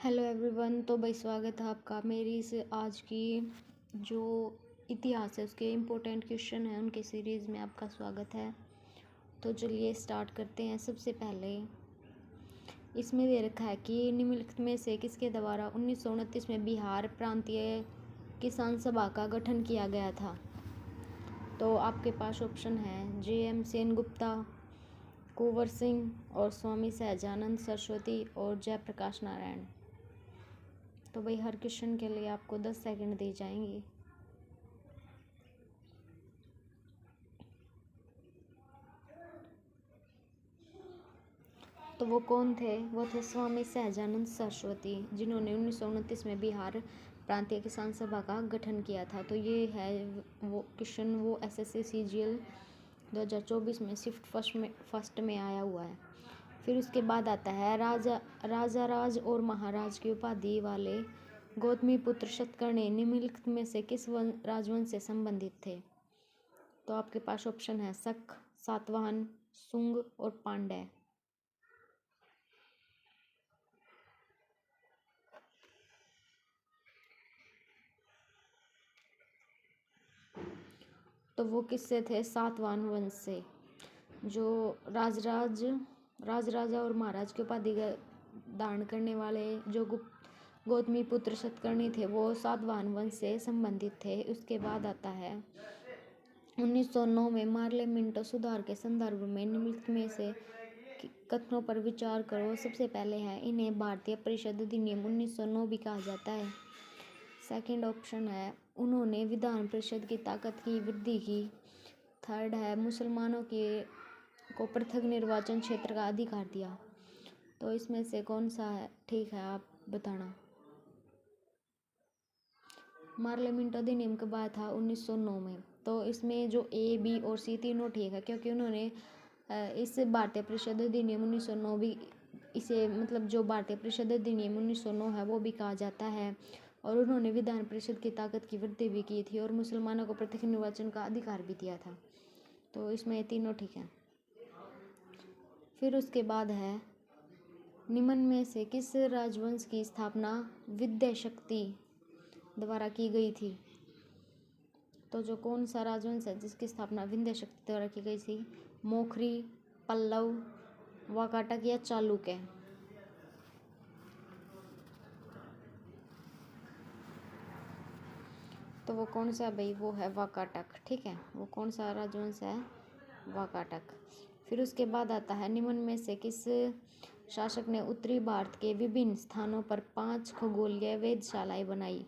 Hello everyone. तो भाई स्वागत है आपका मेरी इस आज की जो इतिहास है उसके इम्पोर्टेंट क्वेश्चन है उनके सीरीज़ में आपका स्वागत है। तो चलिए स्टार्ट करते हैं। सबसे पहले इसमें दे रखा है कि निम्नलिखित में से किसके द्वारा 1929 में बिहार प्रांतीय किसान सभा का गठन किया गया था। तो आपके पास ऑप्शन है J.M. सेनगुप्ता, कुंवर सिंह और स्वामी सहजानंद सरस्वती और जयप्रकाश नारायण। तो भाई हर क्वेश्चन के लिए आपको 10 सेकंड दिए जाएंगे। तो वो कौन थे? वो थे स्वामी सहजानंद सरस्वती, जिन्होंने 1929 में बिहार प्रांतीय किसान सभा का गठन किया था। तो ये है वो क्वेश्चन, वो SSC CGL 2024 में शिफ्ट फर्स्ट में आया हुआ है। फिर उसके बाद आता है राजा राज और महाराज की उपाधि वाले गौतमी पुत्र शतकर्णी निम्नलिखित में से किस राजवंश से संबंधित थे? तो आपके पास ऑप्शन है शक, सातवाहन, शुंग और पांड्य। तो वो किससे थे? सातवाहन वंश से। जो राजा और महाराज की उपाधि धारण करने वाले जो गौतमी पुत्र शतकर्णी थे वो सातवाहन वंश से संबंधित थे। उसके बाद आता है 1909 में पार्लियामेंट सुधार के संदर्भ में निम्नलिखित में से कथनों पर विचार करो। सबसे पहले है इन्हें भारतीय परिषद अधिनियम 1909 भी कहा जाता है। सेकंड ऑप्शन है उन्होंने विधान परिषद की ताकत की वृद्धि की। थर्ड है मुसलमानों को पृथक निर्वाचन क्षेत्र का अधिकार दिया। तो इसमें से कौन सा है ठीक है, आप बताना। पार्लियामेंट अधिनियम कब आया था? 1909 में। तो इसमें जो A, B और C तीनों ठीक है, क्योंकि उन्होंने इस भारतीय परिषद अधिनियम 1909 भी इसे मतलब जो भारतीय परिषद अधिनियम 1909 है वो भी कहा जाता है। और उन्होंने विधान परिषद की ताकत की वृद्धि भी की थी और मुसलमानों को पृथक निर्वाचन का अधिकार भी दिया था। तो इसमें तीनों ठीक है। फिर उसके बाद है निम्न में से किस राजवंश की स्थापना विद्या शक्ति द्वारा की गई थी? तो जो कौन सा राजवंश है जिसकी स्थापना विंध्य शक्ति द्वारा की गई थी? मोखरी, पल्लव, वाकाटक या चालुक्य? तो वो कौन सा भाई? वो है वाकाटक। ठीक है, वो कौन सा राजवंश है? वाकाटक। फिर उसके बाद आता है निम्न में से किस शासक ने उत्तरी भारत के विभिन्न स्थानों पर 5 खगोलीय वेधशालाएं बनाई?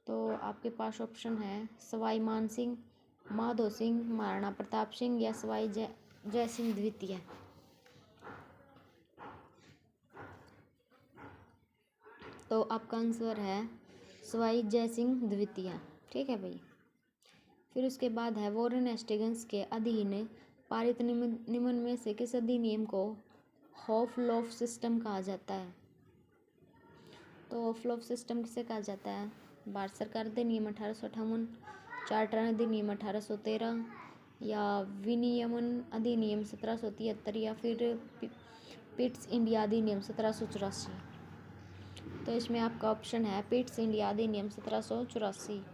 तो आपके पास ऑप्शन है सवाई मान सिंह, माधो सिंह, महाराणा प्रताप सिंह या सवाई जय सिंह द्वितीय। तो आपका आंसर है सवाई जय सिंह द्वितीय। ठीक है भाई। फिर उसके बाद है वॉरेन हेस्टिंग्स के अधीन पारित निम्न में से किस अधिनियम को हॉफ-लॉफ सिस्टम कहा जाता है? तो हॉफ-लॉफ सिस्टम किसे कहा जाता है? भारत सरकार अधिनियम 1858, चार्टर अधिनियम 1813 या विनियमन अधिनियम 1773 या फिर पिट्स इंडिया अधिनियम 1784। तो इसमें आपका ऑप्शन है पिट्स इंडिया अधिनियम 1784।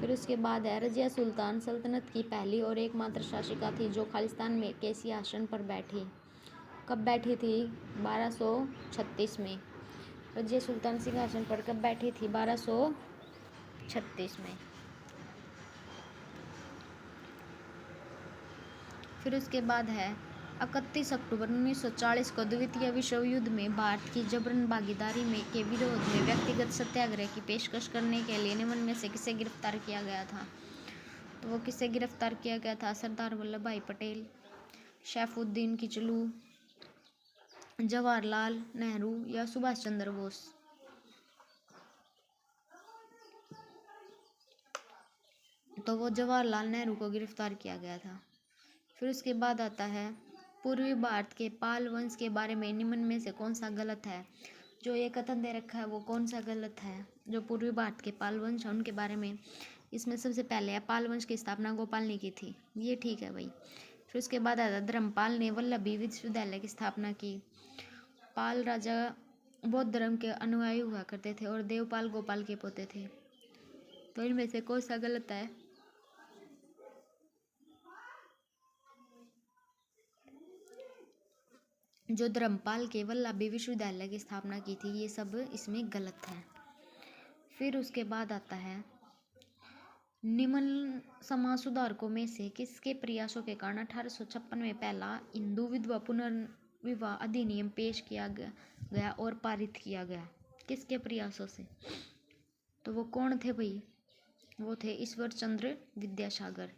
फिर उसके बाद है रजिया सुल्तान सल्तनत की पहली और एकमात्र शासिका थी जो खालिस्तान में के सिंहासन पर बैठी। कब बैठी थी? 1236 में। रजिया सुल्तान सिंहासन पर कब बैठी थी? 1236 में। फिर उसके बाद है 31 अक्टूबर 1940 को द्वितीय विश्व युद्ध में भारत की जबरन भागीदारी में के विरोध में व्यक्तिगत सत्याग्रह की पेशकश करने के लिए निम्न में से किसे गिरफ्तार किया गया था? तो वो किसे गिरफ्तार किया गया था? सरदार वल्लभ भाई पटेल, सैफुद्दीन किचलू, जवाहरलाल नेहरू या सुभाष चंद्र बोस? तो वो जवाहरलाल नेहरू को गिरफ्तार किया गया था। फिर उसके बाद आता है पूर्वी भारत के पाल वंश के बारे में निम्न में से कौन सा गलत है? जो ये कथन दे रखा है वो कौन सा गलत है? जो पूर्वी भारत के पाल वंश है उनके बारे में, इसमें सबसे पहले है पाल वंश की स्थापना गोपाल ने की थी। ये ठीक है भाई। फिर उसके बाद आता धर्मपाल ने वल्लभी विश्वविद्यालय की स्थापना की। पाल राजा बौद्ध धर्म के अनुयायी हुआ करते थे और देवपाल गोपाल के पोते थे। तो इनमें से कौन सा गलत है? जो धर्मपाल के वल्लभी विश्वविद्यालय की स्थापना की थी, ये सब इसमें गलत है। फिर उसके बाद आता है निम्न समाज सुधारकों में से किसके प्रयासों के कारण 1856 में पहला हिंदू विधवा पुनर्विवाह अधिनियम पेश किया गया और पारित किया गया? किसके प्रयासों से? तो वो कौन थे भाई? वो थे ईश्वर चंद्र विद्यासागर।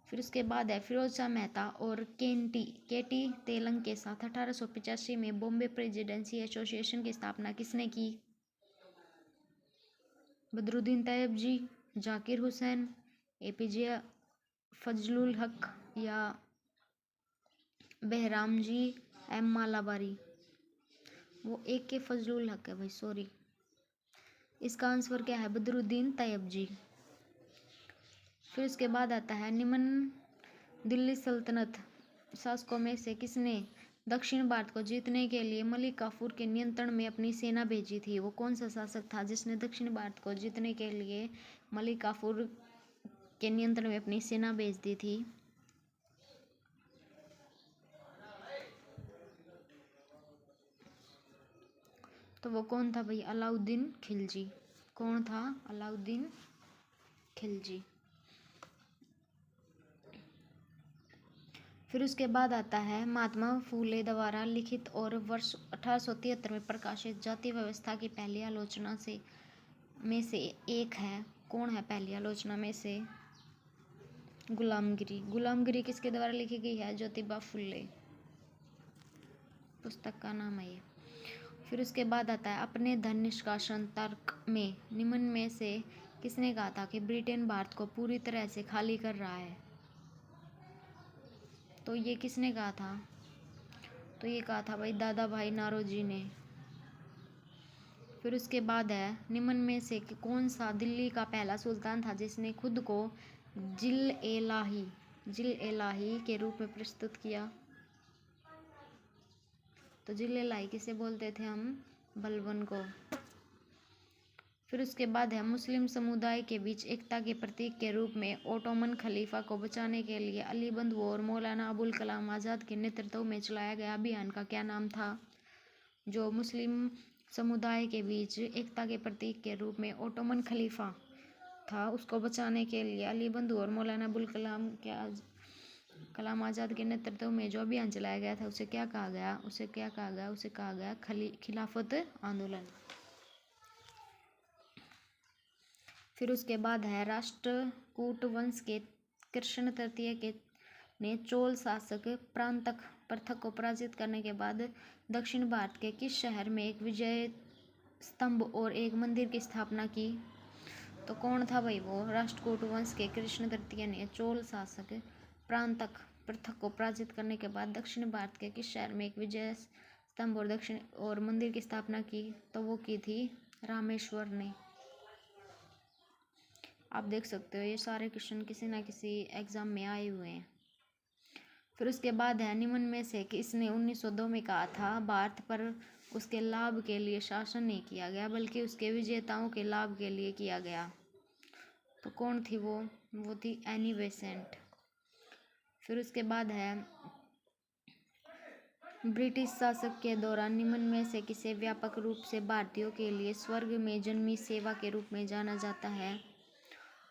फिर उसके बाद है फिरोज शाह मेहता और केटी तेलंग के साथ 1885 में बॉम्बे प्रेसिडेंसी एसोसिएशन की स्थापना किसने की? बदरुद्दीन तैयब जी, जाकिर हुसैन, एपीजे फजलुल हक या बहराम जी एम मालाबारी? वो एक के फजलुल हक है भाई, सॉरी। इसका आंसर क्या है? बदरुद्दीन तैयब जी। फिर उसके बाद आता है निम्न दिल्ली सल्तनत शासकों में से किसने दक्षिण भारत को जीतने के लिए मलिक काफूर के नियंत्रण में अपनी सेना भेजी थी? वो कौन सा शासक था जिसने दक्षिण भारत को जीतने के लिए मलिक काफूर के नियंत्रण में अपनी सेना भेज दी थी? तो वो कौन था भाई? अलाउद्दीन खिलजी। कौन था? अलाउद्दीन खिलजी। फिर उसके बाद आता है महात्मा फूले द्वारा लिखित और वर्ष 1873 में प्रकाशित जाति व्यवस्था की पहली आलोचना में से एक है। कौन है पहली आलोचना में से? गुलामगिरी। गुलामगिरी किसके द्वारा लिखी गई है? ज्योतिबा फुले। पुस्तक का नाम है ये। फिर उसके बाद आता है अपने धन निष्कासन तर्क में निम्न में से किसने कहा था कि ब्रिटेन भारत को पूरी तरह से खाली कर रहा है? तो ये किसने कहा था? तो ये कहा था भाई दादा भाई नारोजी ने। फिर उसके बाद है निम्न में से कि कौन सा दिल्ली का पहला सुल्तान था जिसने खुद को जिल-ए-लाही के रूप में प्रस्तुत किया? तो जिल-ए-लाही किसे बोलते थे हम? बलबन को। फिर उसके बाद है मुस्लिम समुदाय के बीच एकता के प्रतीक के रूप में ओटोमन खलीफा को बचाने के लिए अली बंधु और मौलाना अबुल कलाम आज़ाद के नेतृत्व में चलाया गया अभियान का क्या नाम था? जो मुस्लिम समुदाय के बीच एकता के प्रतीक के रूप में ओटोमन खलीफा था, उसको बचाने के लिए अली बंधु और मौलाना अबुल कलाम आज़ाद के नेतृत्व में जो अभियान चलाया गया था, उसे क्या कहा गया? उसे कहा गया खिलाफत आंदोलन। फिर उसके बाद है राष्ट्रकूट वंश के कृष्ण तृतीय ने चोल शासक पृथक को पराजित करने के बाद दक्षिण भारत के किस शहर में एक विजय स्तंभ और एक मंदिर की स्थापना की? तो कौन था भाई वो? राष्ट्रकूट वंश के कृष्ण तृतीय ने चोल शासक पृथक को पराजित करने के बाद दक्षिण भारत के किस शहर में एक विजय स्तंभ और मंदिर की स्थापना की? तो वो की थी रामेश्वर ने। आप देख सकते हो ये सारे क्वेश्चन किसी ना किसी एग्जाम में आए हुए हैं। फिर उसके बाद है निम्न में से कि इसने 1902 में कहा था भारत पर उसके लाभ के लिए शासन नहीं किया गया बल्कि उसके विजेताओं के लाभ के लिए किया गया? तो कौन थी वो? वो थी एनी बेसेंट। फिर उसके बाद है ब्रिटिश शासक के दौरान निम्न में से किसे व्यापक रूप से भारतीयों के लिए स्वर्ग में जन्मी सेवा के रूप में जाना जाता है?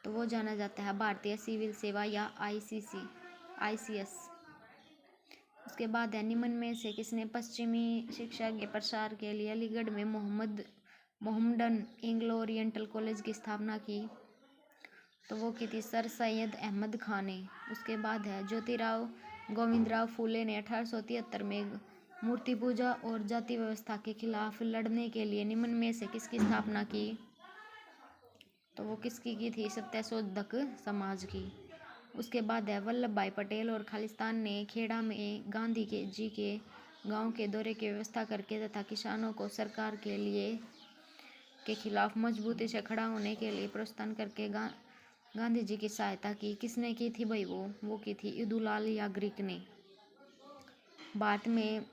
तो वो जाना जाता है भारतीय सिविल सेवा या ICS। उसके बाद है निम्न में से किसने पश्चिमी शिक्षा के प्रसार के लिए अलीगढ़ में मोहम्मडन एंग्लो ओरिएंटल कॉलेज की स्थापना की? तो वो की थी सर सैयद अहमद खान ने। उसके बाद है ज्योतिराव गोविंदराव फूले ने 1873 में मूर्ति पूजा और जाति व्यवस्था के खिलाफ लड़ने के लिए निम्न में से किसकी स्थापना की? तो वो किसकी की थी? सत्यशोधक समाज की। उसके बाद है वल्लभ भाई पटेल और खालिस्तान ने खेड़ा में गांधी जी के गांव के दौरे की व्यवस्था करके तथा किसानों को सरकार के खिलाफ मजबूती से खड़ा होने के लिए प्रोत्साहन करके गांधी जी की सहायता की। किसने की थी भाई? वो की थी ईदुलाल याग्रिक ने। भारत में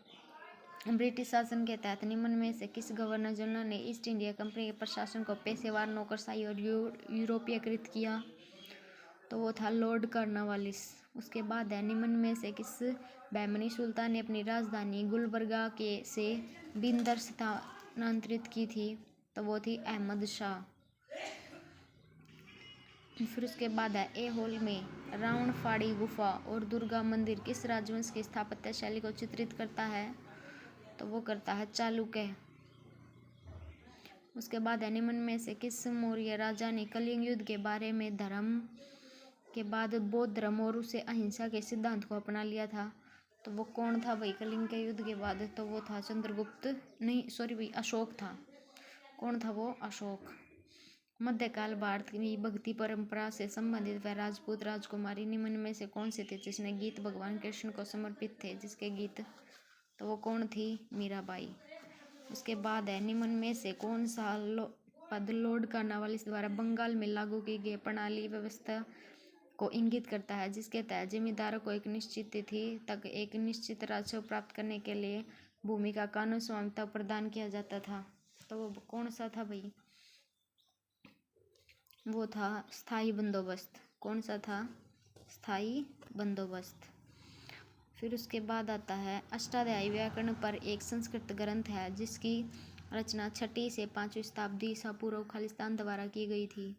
ब्रिटिश शासन के तहत निम्न में से किस गवर्नर जनरल ने ईस्ट इंडिया कंपनी के प्रशासन को पेशेवर, नौकरशाही और यूरोपीयकृत किया? तो वो था लॉर्ड कॉर्नवालिस। उसके बाद है निम्न में से किस बहमनी सुल्तान ने अपनी राजधानी गुलबर्गा से बिंदर स्थानांतरित की थी? तो वो थी अहमद शाह। फिर उसके बाद है ऐहोल में रावणफाड़ी गुफा और दुर्गा मंदिर किस राजवंश की स्थापत्य शैली को चित्रित करता है? तो वो करता है चालुक्य। उसके बाद है निम्न में से किस मौर्य राजा ने कलिंग युद्ध के बारे में धर्म के बाद बौद्ध धर्म और उसे अहिंसा के सिद्धांत को अपना लिया था? तो वो कौन था भाई कलिंग के युद्ध के बाद? तो वो था चंद्रगुप्त, नहीं सॉरी भाई, अशोक था। कौन था वो? अशोक। मध्यकाल भारत की भक्ति परंपरा से संबंधित वह राजपूत राजकुमारी निम्न में से कौन सी थी जिसने गीत भगवान कृष्ण को समर्पित थे? जिसके गीत, तो वो कौन थी? मीराबाई। उसके बाद है निम्न में से कौन सा पद लॉर्ड कॉर्नवालिस द्वारा बंगाल में लागू की गई प्रणाली व्यवस्था को इंगित करता है, जिसके तहत जमींदारों को एक निश्चित तिथि तक एक निश्चित राजस्व प्राप्त करने के लिए भूमि का कानून स्वामित्व प्रदान किया जाता था? तो वो कौन सा था भाई? वो था स्थायी बंदोबस्त। कौन सा था? स्थायी बंदोबस्त। फिर उसके बाद आता है अष्टाध्यायी व्याकरण पर एक संस्कृत ग्रंथ है जिसकी रचना 6वीं से 5वीं शताब्दी ईसा पूर्व खालिस्तान द्वारा की गई थी।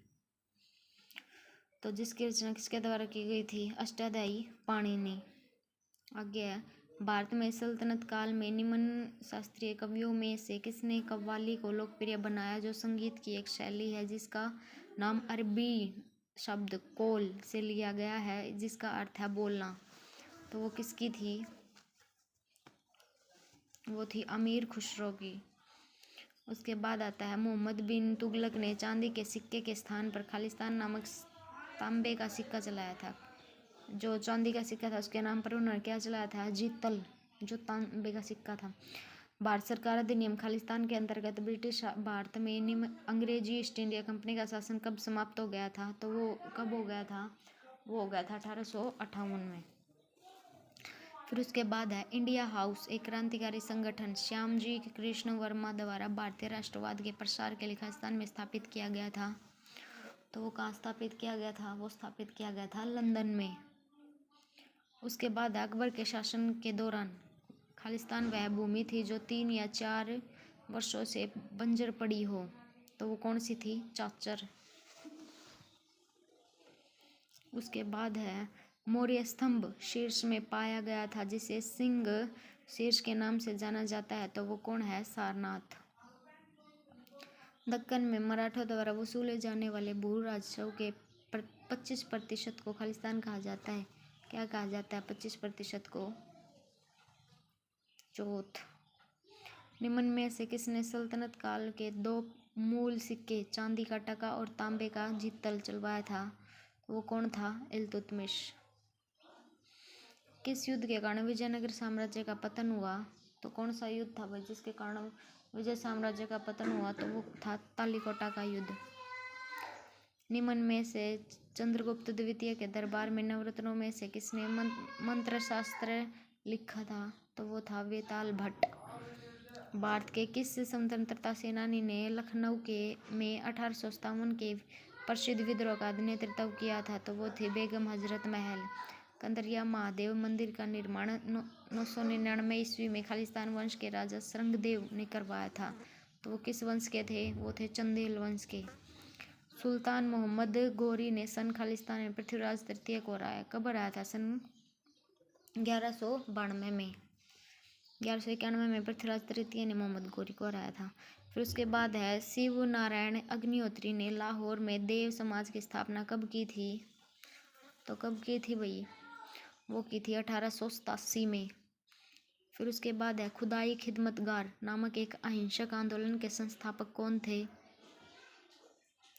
तो जिसकी रचना किसके द्वारा की गई थी? अष्टाध्यायी पाणिनि। आगे है भारत में सल्तनत काल में निम्न शास्त्रीय कवियों में से किसने कव्वाली को लोकप्रिय बनाया, जो संगीत की एक शैली है जिसका नाम अरबी शब्द कौल से लिया गया है जिसका अर्थ है बोलना? तो वो किसकी थी? वो थी अमीर खुसरो की। उसके बाद आता है मोहम्मद बिन तुगलक ने चांदी के सिक्के के स्थान पर खालिस्तान नामक तांबे का सिक्का चलाया था। जो चांदी का सिक्का था उसके नाम पर उन्होंने क्या चलाया था? जीतल, जो तांबे का सिक्का था। भारत सरकार अधिनियम खालिस्तान के अंतर्गत ब्रिटिश भारत में अंग्रेजी ईस्ट इंडिया कंपनी का शासन कब समाप्त हो गया था? तो वो कब हो गया था? वो हो गया था 1858 में। फिर उसके बाद है इंडिया हाउस एक क्रांतिकारी संगठन श्यामजी कृष्ण वर्मा द्वारा भारतीय राष्ट्रवाद के प्रसार के लिए खालिस्तान में स्थापित किया गया था। तो वो कहाँ स्थापित किया गया था? वो स्थापित किया गया था लंदन में। उसके बाद अकबर के शासन के दौरान खालिस्तान वह भूमि थी जो 3 या 4 वर्षों से बंजर पड़ी हो। तो वो कौन सी थी? चाचर। उसके बाद है मौर्य स्तंभ शीर्ष में पाया गया था जिसे सिंह शीर्ष के नाम से जाना जाता है। तो वो कौन है? सारनाथ। दक्कन में मराठों द्वारा वसूले जाने वाले भू राजस्व के 25% को खालिस्तान कहा जाता है। क्या कहा जाता है? 25% को चौथ। निम्न में से किसने सल्तनत काल के 2 मूल सिक्के चांदी का टका और तांबे का जित्तल चलवाया था? वो कौन था? इल्तुतमिश। किस युद्ध के कारण विजयनगर साम्राज्य का पतन हुआ? तो कौन सा युद्ध था भाई जिसके कारण विजय साम्राज्य का पतन हुआ? तो वो था तालीकोटा का युद्ध। निम्न में से चंद्रगुप्त द्वितीय के दरबार में नवरत्नों में से किसने मंत्र शास्त्र लिखा था? तो वो था वेताल भट्ट। भारत के किस स्वतंत्रता सेनानी ने लखनऊ में 1857 के प्रसिद्ध विद्रोह का नेतृत्व किया था? तो वो थे बेगम हजरत महल। कंदरिया महादेव मंदिर का निर्माण 999 ईस्वी में खालिस्तान वंश के राजा श्रृंगदेव ने करवाया था। तो वो किस वंश के थे? वो थे चंदेल वंश के। सुल्तान मोहम्मद गोरी ने सन खालिस्तान में पृथ्वीराज तृतीय को हराया। कब हराया था? सन 1192 में। 1191 में पृथ्वीराज तृतीय ने मोहम्मद गोरी को हराया था। फिर उसके बाद है शिव नारायण अग्निहोत्री ने लाहौर में देव समाज की स्थापना कब की थी? तो कब की थी भाई? वो की थी 1887 में। फिर उसके बाद है खुदाई खिदमतगार नामक एक अहिंसक आंदोलन के संस्थापक कौन थे?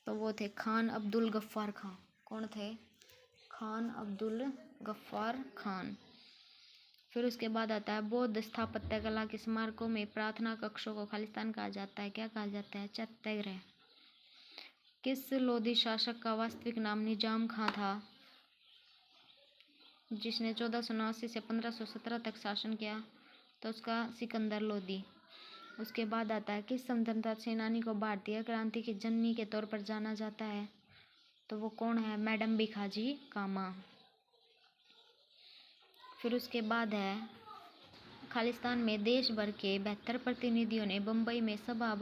तो वो थे खान अब्दुल गफ्फार खान। कौन थे? खान अब्दुल गफ्फार खान। फिर उसके बाद आता है बौद्ध स्थापत्य कला के स्मारकों में प्रार्थना कक्षों को खालिस्तान कहा जाता है। क्या कहा जाता है? चैत्यगृह। किस लोधी शासक का वास्तविक नाम निजाम खां था, जिसने 1479 से 1517 तक शासन किया? तो उसका सिकंदर लोधी। उसके बाद आता है, किस स्वतंत्रता सेनानी को भारतीय क्रांति की जननी के तौर पर जाना जाता है? तो वो कौन है? मैडम भिखाजी कामा। फिर उसके बाद है, खालिस्तान में देश भर के 72 प्रतिनिधियों ने बम्बई में सभा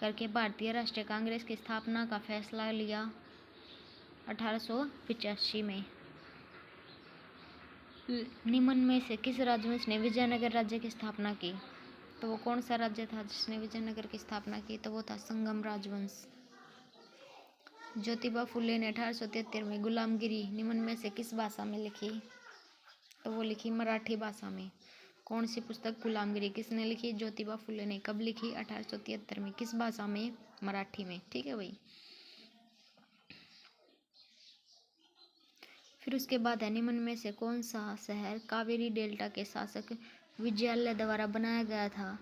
करके भारतीय राष्ट्रीय कांग्रेस की स्थापना का फैसला लिया 1885 में। निम्न में से किस राजवंश ने विजयनगर राज्य की स्थापना की? तो वो कौन सा राज्य था जिसने विजयनगर की स्थापना की? तो वो था संगम राजवंश। ज्योतिबा फुले ने 1873 में गुलामगिरी निम्न में से किस भाषा में लिखी? तो वो लिखी मराठी भाषा में। कौन सी पुस्तक गुलामगिरी किसने लिखी? ज्योतिबा फुले ने। कब लिखी? 1873 में। किस भाषा में? मराठी में। ठीक है भाई। फिर उसके बाद है, निम्न में से कौन सा शहर कावेरी डेल्टा के शासक विजयालय द्वारा बनाया गया था?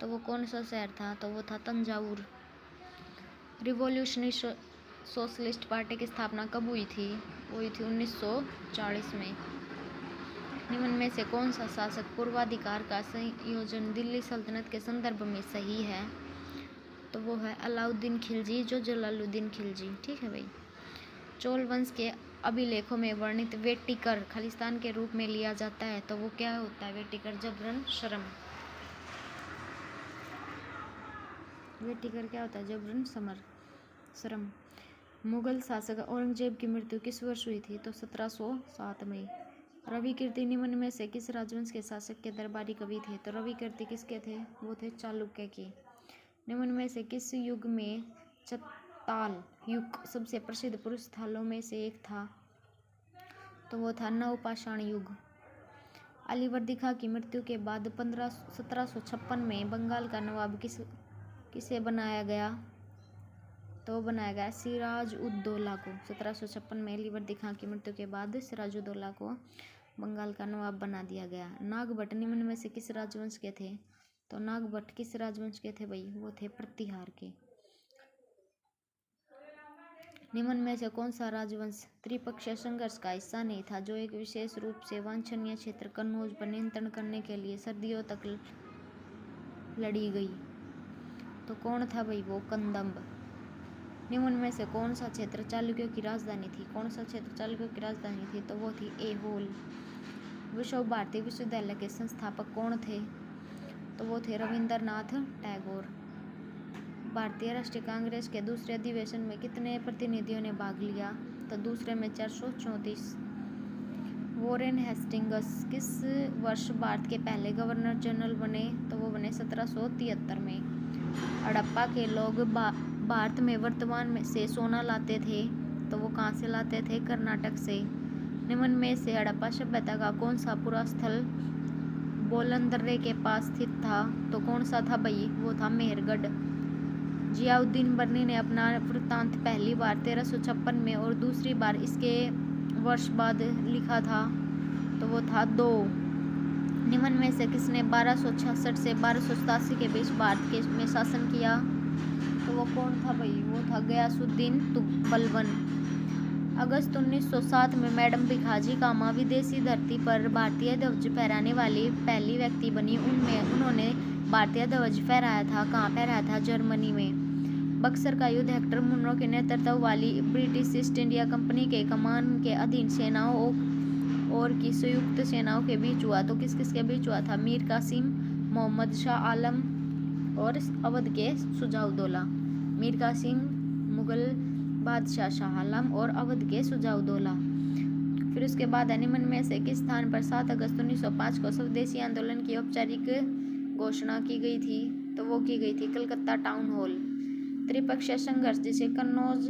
तो वो कौन सा शहर था? तो वो था तंजावुर। रिवॉल्यूशनरी सोशलिस्ट पार्टी की स्थापना कब हुई थी? वो हुई थी 1940 में। निम्न में से कौन सा शासक पूर्वाधिकार का संयोजन दिल्ली सल्तनत के संदर्भ में सही है? तो वो है अलाउद्दीन खिलजी, जो जलालुद्दीन खिलजी। ठीक है भाई। चोल वंश के अभिलेखों में वर्णित वेटिकर खालिस्तान के रूप में लिया जाता है। तो वो क्या होता है? वेटिकर जबरन शर्म। वेटिकर क्या होता है? जबरन शर्म। मुगल शासक औरंगजेब की मृत्यु किस वर्ष हुई थी? तो 1707 में। रवि कीर्ति निम्न में से किस राजवंश के शासक के दरबारी कवि थे? तो रवि कीर्ति किसके थे? वो थे चालुक्य के। निम्न में से किस युग में चताल युग सबसे प्रसिद्ध पुरुष स्थलों में से एक था? तो वो था नवपाषाण युग। अलीवर्दी खां की मृत्यु के बाद 1756 में बंगाल का नवाब किसे बनाया गया? तो बनाया गया सिराज उद दौला को। 1756 में अलीवर्दी खां की मृत्यु के बाद सिराज उद दौला को बंगाल का नवाब बना दिया गया। नागभट्ट निम्न में से किस राजवंश के थे? तो नागभट्ट किस राजवंश के थे भाई? वो थे प्रतिहार के। निम्न में से कौन सा राजवंश त्रिपक्षीय संघर्ष का हिस्सा नहीं था, जो एक विशेष रूप से वांछनीय क्षेत्र कन्नौज पर नियंत्रण करने के लिए सदियों तक लड़ी गई? तो कौन था भाई? वो कंदम्ब। निम्न में से कौन सा क्षेत्र चालुक्यों की राजधानी थी? कौन सा क्षेत्र चालुक्यों की राजधानी थी? तो वो थी ऐहोल। विश्व भारती विश्वविद्यालय के संस्थापक कौन थे? तो वो थे रविंद्रनाथ टैगोर। भारतीय राष्ट्रीय कांग्रेस के दूसरे अधिवेशन में कितने प्रतिनिधियों ने भाग लिया? तो दूसरे में 434। वॉरेन हेस्टिंग्स किस वर्ष भारत के पहले गवर्नर जनरल बने? तो वो बने 1773 में। हड़प्पा के लोग भारत में वर्तमान में से सोना लाते थे। तो वो कहाँ से लाते थे? कर्नाटक से। निम्न में से हड़प्पा सभ्यता का कौन सा पूरा स्थल बोलन दर्रे के पास स्थित था? तो कौन सा था भाई? वो था मेहरगढ़। जियाउद्दीन बर्नी ने अपना वृत्तांत पहली बार 1356 में और दूसरी बार इसके वर्ष बाद लिखा था। तो वो था 2। निम्न में से किसने 1266 से 1287 के बीच भारत में शासन किया? तो वो कौन था भाई? वो था गयासुद्दीन तुगलवन। अगस्त 1907 में मैडम भिखाजी कामा विदेशी धरती पर भारतीय ध्वज फहराने वाली पहली व्यक्ति बनी। उन्होंने भारतीय ध्वज फहराया था। कहाँ फहराया था? जर्मनी में। बक्सर का युद्ध हेक्टर मुनरो के नेतृत्व वाली ब्रिटिश ईस्ट इंडिया कंपनी के कमान के अधीन सेनाओं और की संयुक्त सेनाओं के बीच हुआ। तो किस किस के बीच हुआ था? मीर कासिम, मोहम्मद शाह आलम और अवध के शुजाउद्दौला। मीर कासिम, मुगल बादशाह शाह आलम और अवध के शुजाउद्दौला। फिर उसके बाद निम्न में से किस स्थान पर 7 अगस्त 1905 को स्वदेशी आंदोलन की औपचारिक घोषणा की गई थी? तो वो की गई थी कलकत्ता टाउन हॉल। त्रिपक्षीय संघर्ष, जिसे कन्नौज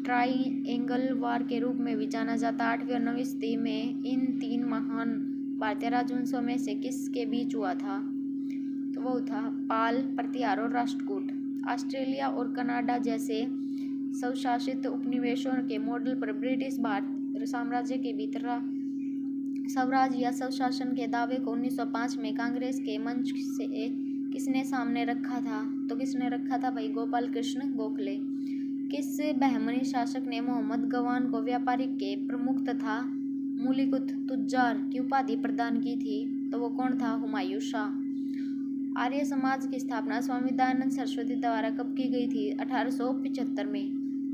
ट्राइएंगल वार के रूप में भी जाना जाता, 8वीं और 9वीं सदी में इन 3 महान भारतीय राजवंशों में से किसके बीच हुआ था? तो वो था पाल, प्रतिहार और राष्ट्रकूट। ऑस्ट्रेलिया और कनाडा जैसे स्वशासित उपनिवेशों के मॉडल पर ब्रिटिश भारत साम्राज्य के भीतर स्वराज या स्वशासन के दावे को 1905 में कांग्रेस के मंच किसने सामने रखा था? तो किसने रखा था भाई? गोपाल कृष्ण गोखले। किस बहमनी शासक ने मोहम्मद गवान को व्यापारी के प्रमुख तथा मूलीकुत तुज्जार की उपाधि प्रदान की थी? तो वो कौन था? हुमायूं शाह। आर्य समाज की स्थापना स्वामी दयानंद सरस्वती द्वारा कब की गई थी? 1875 में।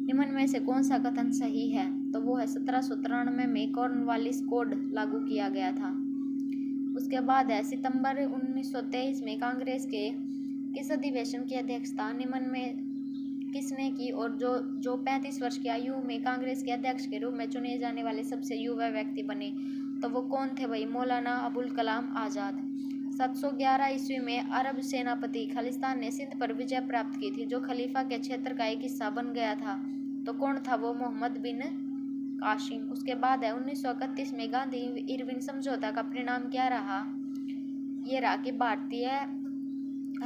निम्न में से कौन सा कथन सही है? तो वो है 1793 में कॉर्नवालिस कोड लागू किया गया था। उसके बाद है सितंबर 1923 में कांग्रेस के किस अधिवेशन की अध्यक्षता निम्न में किसने की? और जो 35 वर्ष की आयु में कांग्रेस के अध्यक्ष के रूप में चुने जाने वाले सबसे युवा व्यक्ति बने, तो वो कौन थे भाई? मौलाना अबुल कलाम आज़ाद। 711 ईस्वी में अरब सेनापति खालिस्तान ने सिंध पर विजय प्राप्त की थी, जो खलीफा के क्षेत्र का एक हिस्सा बन गया था, तो कौन था वो? मोहम्मद बिन कासिम। उसके बाद है 1931 में गांधी इरविन समझौता का परिणाम क्या रहा? ये रहा कि भारतीय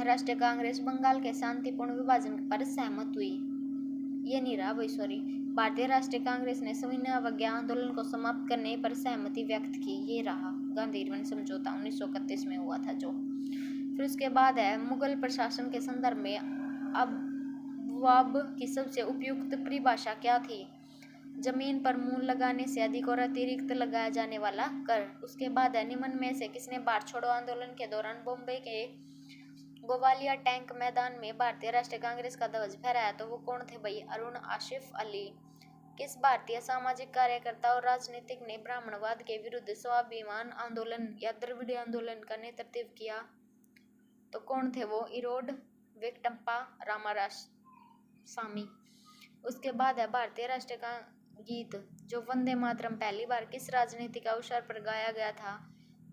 राष्ट्रीय कांग्रेस बंगाल के शांतिपूर्ण विभाजन पर सहमत हुई। ये नहीं रहा भाई, सॉरी, भारतीय राष्ट्रीय कांग्रेस ने सविनय अवज्ञा आंदोलन को समाप्त करने पर सहमति व्यक्त की। ये रहा गांधी इरविन समझौता 1931 में हुआ था जो। फिर उसके बाद है मुगल प्रशासन के संदर्भ में अबवाब की सबसे उपयुक्त परिभाषा क्या थी? जमीन पर मूल लगाने से अधिक और अतिरिक्त लगाया जाने वाला कर। उसके बाद है निम्न में से किसने भारत छोड़ो आंदोलन के दौरान बॉम्बे के गोवालिया टैंक मैदान में भारतीय राष्ट्रीय कांग्रेस का ध्वज फहराया? तो वो कौन थे भाई? अरुण आसिफ अली। किस भारतीय सामाजिक कार्यकर्ता और राजनीतिक ने ब्राह्मणवाद के विरुद्ध स्वाभिमान आंदोलन या द्रविड़ आंदोलन का नेतृत्व किया? तो कौन थे वो? इरोड वेंकटप्पा रामासामी। उसके बाद है भारतीय राष्ट्रीय का गीत जो वंदे मातरम पहली बार किस राजनीतिक अवसर पर गाया गया था?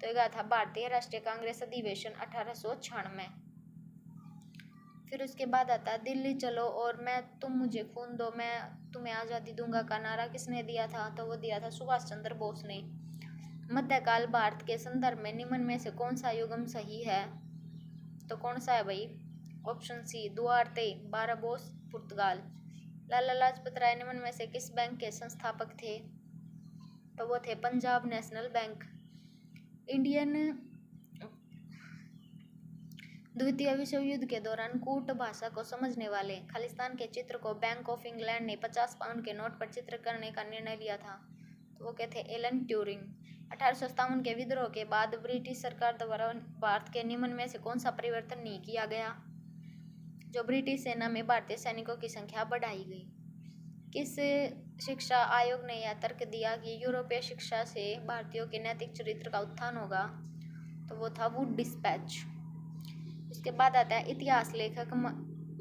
तो ये गाया था भारतीय राष्ट्रीय कांग्रेस अधिवेशन 1896। फिर उसके बाद आता है दिल्ली चलो और मैं तुम मुझे खून दो मैं तुम्हें आज़ादी दूंगा का नारा किसने दिया था? तो वो दिया था सुभाष चंद्र बोस ने। मध्यकाल भारत के संदर्भ में निम्न में से कौन सा युग्म सही है? तो कौन सा है भाई? ऑप्शन सी दुआर्ते बारबोस पुर्तगाल। लाला लाजपत राय निम्न में से किस बैंक के संस्थापक थे? तो वो थे पंजाब नेशनल बैंक। इंडियन द्वितीय विश्व युद्ध के दौरान कूट भाषा को समझने वाले खालिस्तान के चित्र को बैंक ऑफ इंग्लैंड ने 50 पाउंड के नोट पर चित्र करने का निर्णय लिया था, तो वो क्या थे? Alan Turing. 1857 के विद्रोह के बाद ब्रिटिश सरकार द्वारा भारत के निम्न में से कौन सा परिवर्तन नहीं किया गया? जो ब्रिटिश सेना में भारतीय सैनिकों की संख्या बढ़ाई गई। किस शिक्षा आयोग ने यह तर्क दिया कि यूरोपीय शिक्षा से भारतीयों के नैतिक चरित्र का उत्थान होगा? तो वो था वुड डिस्पैच। उसके बाद आता है इतिहास लेखक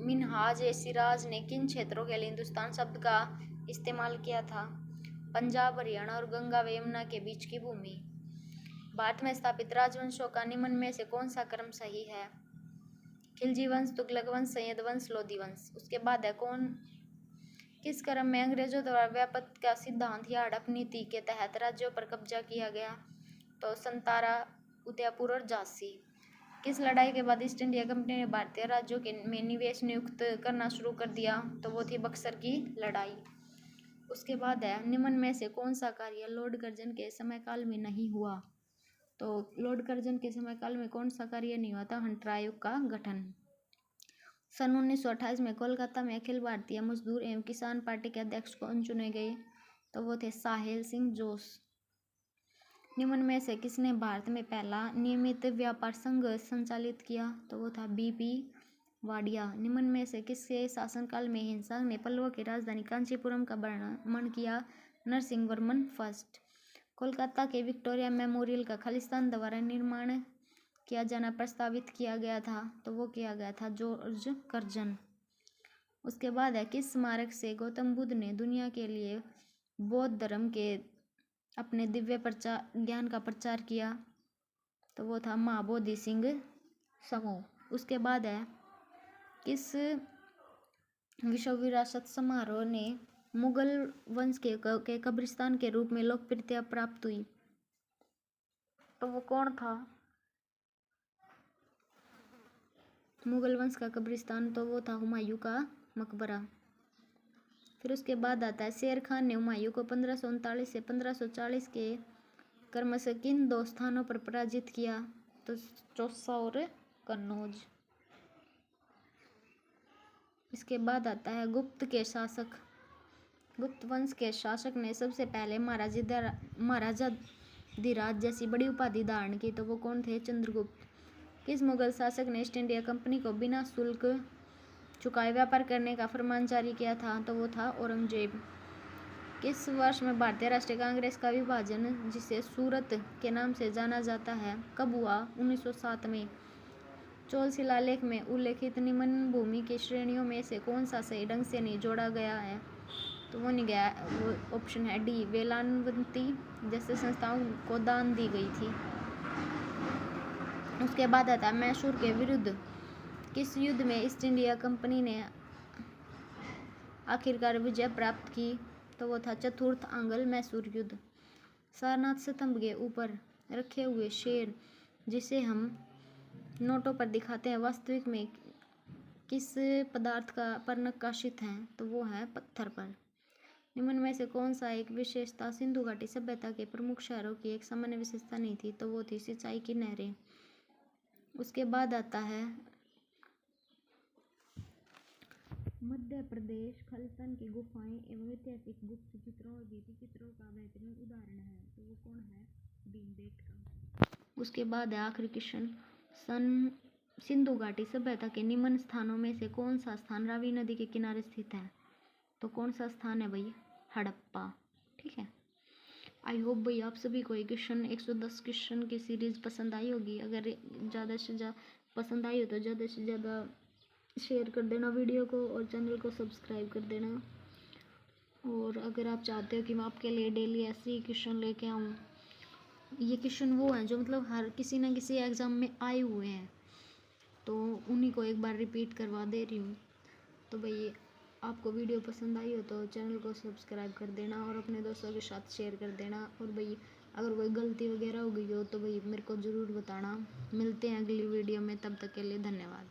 मिनहाज ए सिराज ने किन क्षेत्रों के लिए हिंदुस्तान शब्द का इस्तेमाल किया था? पंजाब, हरियाणा और गंगा व यमुना के बीच की भूमि। भारत में स्थापित राजवंशों का निम्न में से कौन सा क्रम सही है? खिलजी वंश, तुगलक वंश, सैयद वंश, लोधी वंश। उसके बाद है किस क्रम में अंग्रेजों द्वारा व्यापक का सिद्धांत या हड़प नीति के तहत राज्यों पर कब्जा किया गया? तो संतारा, उदयपुर और झांसी। किस लड़ाई के बाद ईस्ट इंडिया कंपनी ने भारतीय राज्यों के में निवेश नियुक्त करना शुरू कर दिया? तो वो थी बक्सर की लड़ाई। उसके बाद है निम्न में से कौन सा कार्य लॉर्ड कर्जन के समयकाल में नहीं हुआ? तो लॉर्ड कर्जन के समयकाल में कौन सा कार्य नहीं हुआ था? हंटर आयोग का गठन। सन 1928 में कोलकाता में अखिल भारतीय मजदूर एवं किसान पार्टी के अध्यक्ष कौन चुने गए? तो वो थे साहेल सिंह जोश। निम्न में से किसने भारत में पहला नियमित व्यापार संघ संचालित किया? तो वो था बीपी वाडिया। निम्न में से किसके शासनकाल में हिंसा ने पल्लव की राजधानी कांचीपुरम का भ्रमण किया? नरसिंहवर्मन फर्स्ट। कोलकाता के विक्टोरिया मेमोरियल का खालिस्तान द्वारा निर्माण किया जाना प्रस्तावित किया गया था, तो वो किया गया था जॉर्ज कर्जन। उसके बाद है किस स्मारक से गौतम बुद्ध ने दुनिया के लिए बौद्ध धर्म के अपने दिव्य ज्ञान का प्रचार किया? तो वो था महाबोधि सिंह समूह। उसके बाद है किस विश्व विरासत समारोह ने मुगल वंश के कब्रिस्तान के रूप में लोकप्रियता प्राप्त हुई? तो वो कौन था? मुगल वंश का कब्रिस्तान, तो वो था हुमायूं का मकबरा। फिर उसके बाद आता है शेर खान ने हुमायूं को 1539 से 1540 के क्रमशः किन दो स्थानों पर पराजित किया? तो चौसा और कन्नौज। इसके बाद आता है गुप्त वंश के शासक ने सबसे पहले महाराजाधिराज जैसी बड़ी उपाधि धारण की, तो वो कौन थे? चंद्रगुप्त। किस मुगल शासक ने ईस्ट इंडिया कंपनी को बिना शुल्क चुकाए व्यापार करने का फरमान जारी किया था? तो वो था औरंगजेब। किस वर्ष में भारतीय राष्ट्रीय कांग्रेस का विभाजन, जिसे सूरत के नाम से जाना जाता है, कब हुआ? 1907 में। चोल शिलालेख में उल्लेखित निम्न भूमि की श्रेणियों में से कौन सा सही ढंग से नहीं जोड़ा गया है? तो वो नहीं गया, वो ऑप्शन है डी, वेलानवंती जैसे संस्थाओं को दान दी गई थी। उसके बाद आता है मैसूर के विरुद्ध किस युद्ध में ईस्ट इंडिया कंपनी ने आखिरकार विजय प्राप्त की? तो वो था चतुर्थ आंग्ल मैसूर युद्ध। सारनाथ स्तंभ के ऊपर रखे हुए शेर, जिसे हम नोटों पर दिखाते हैं, वास्तविक में किस पदार्थ पर नक्काशित हैं? तो वो है पत्थर पर। निम्न में से कौन सा एक विशेषता सिंधु घाटी सभ्यता के प्रमुख शहरों की एक सामान्य विशेषता नहीं थी? तो वो थी सिंचाई की नहरें। उसके बाद आता है मध्य प्रदेश खालिस्तान की गुफाएं एवं ऐतिहासिक गुप्त चित्रों और भित्ति चित्रों का बेहतरीन उदाहरण है, तो वो कौन है? भीमबेटका। उसके बाद है आखिरी क्वेश्चन, सिंधु घाटी सभ्यता के निम्न स्थानों में से कौन सा स्थान रावी नदी के किनारे स्थित है? तो कौन सा स्थान है भाई? हड़प्पा। ठीक है, आई होप भाई आप सभी को 110 क्वेश्चन की सीरीज पसंद आई होगी। अगर ज़्यादा से ज़्यादा पसंद आई हो तो ज़्यादा से ज़्यादा शेयर कर देना वीडियो को और चैनल को सब्सक्राइब कर देना। और अगर आप चाहते हो कि मैं आपके लिए डेली ऐसे ही क्वेश्चन लेके आऊँ, ये क्वेश्चन वो हैं जो मतलब हर किसी ना किसी एग्ज़ाम में आए हुए हैं, तो उन्हीं को एक बार रिपीट करवा दे रही हूँ। तो भाई आपको वीडियो पसंद आई हो तो चैनल को सब्सक्राइब कर देना और अपने दोस्तों के साथ शेयर कर देना। और भाई अगर कोई गलती वगैरह हो गई हो तो भाई मेरे को ज़रूर बताना। मिलते हैं अगली वीडियो में, तब तक के लिए धन्यवाद।